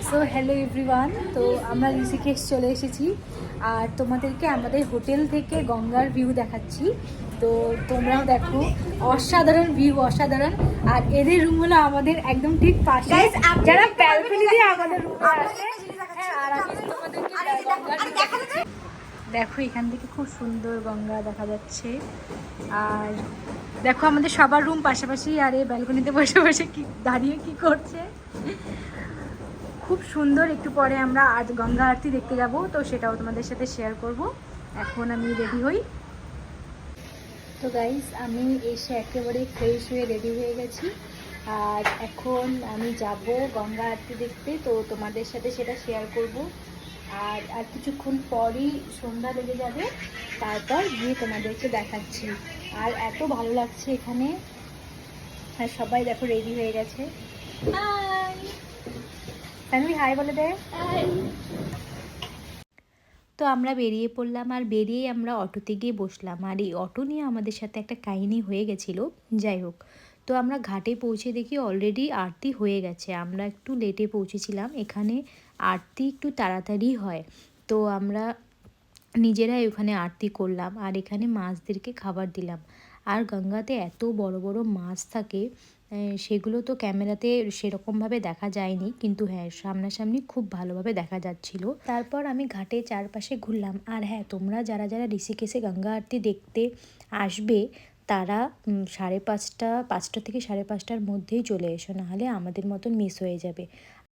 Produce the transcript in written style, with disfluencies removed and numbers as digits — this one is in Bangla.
সো হ্যালো এভরিওয়ান, তো আমরা ঋষিকেশ চলে এসেছি আর তোমাদেরকে আমাদের হোটেল থেকে গঙ্গার ভিউ দেখাচ্ছি। তো তোমরাও দেখো, অসাধারণ ভিউ, অসাধারণ। আর এদের রুম হলো আমাদের একদম ঠিক পাশে, যারা ব্যালকনি দিয়ে আমাদের রুমে আসে। হ্যাঁ, আর আমি তোমাদেরকে গঙ্গার view দেখাচ্ছি। দেখো এখান থেকে খুব সুন্দর গঙ্গা দেখা যাচ্ছে। আর দেখো আমাদের সবার রুম পাশাপাশি, আর এই ব্যালকনিতে বসে বসে কি দাঁড়িয়ে কি করছে, খুব সুন্দর। একটু পরে আমরা আজ গঙ্গা আরতি দেখতে যাব, তো সেটাও তোমাদের সাথে শেয়ার করব। এখন আমি রেডি হই। তো গাইস, আমি এসে একেবারে ফ্রেশ হয়ে রেডি হয়ে গেছি। আর এখন আমি যাব গঙ্গা আরতি দেখতে, তো তোমাদের সাথে সেটা শেয়ার করব। আর আর কিছুক্ষণ পরই সন্ধ্যা লেগে যাবে, তারপর গিয়ে তোমাদেরকে দেখাচ্ছি। আর এত ভালো লাগছে এখানে। আর সবাই দেখো রেডি হয়ে গেছে। হাই তানভি, হাই বলে দে। তো আমরা বেরিয়ে পড়লাম, আর বেরিয়ে আমরা অটোতে গিয়ে বসলাম। আর এই অটো নিয়ে আমাদের সাথে একটা কাহিনী হয়ে গেছিলো। যাই হোক, তো আমরা ঘাটে পৌঁছে দেখি অলরেডি আরতি হয়ে গেছে। আমরা একটু লেটে পৌঁছেছিলাম, এখানে আরতি একটু তাড়াতাড়ি হয়। তো আমরা নিজেরাই ওখানে আরতি করলাম, আর এখানে মাছদেরকে খাবার দিলাম। আর গঙ্গাতে এত বড় বড় মাছ থাকে, সেগুলো তো ক্যামেরাতে সেরকমভাবে দেখা যায়নি, কিন্তু হ্যাঁ সামনাসামনি খুব ভালোভাবে দেখা যাচ্ছিল। তারপর আমি ঘাটে চারপাশে ঘুরলাম। আর হ্যাঁ, তোমরা যারা যারা ঋষিকেশে গঙ্গা আরতি দেখতে আসবে, তারা 5:30 থেকে 5:30টার মধ্যেই চলে এসো, নাহলে আমাদের মতন মিস হয়ে যাবে।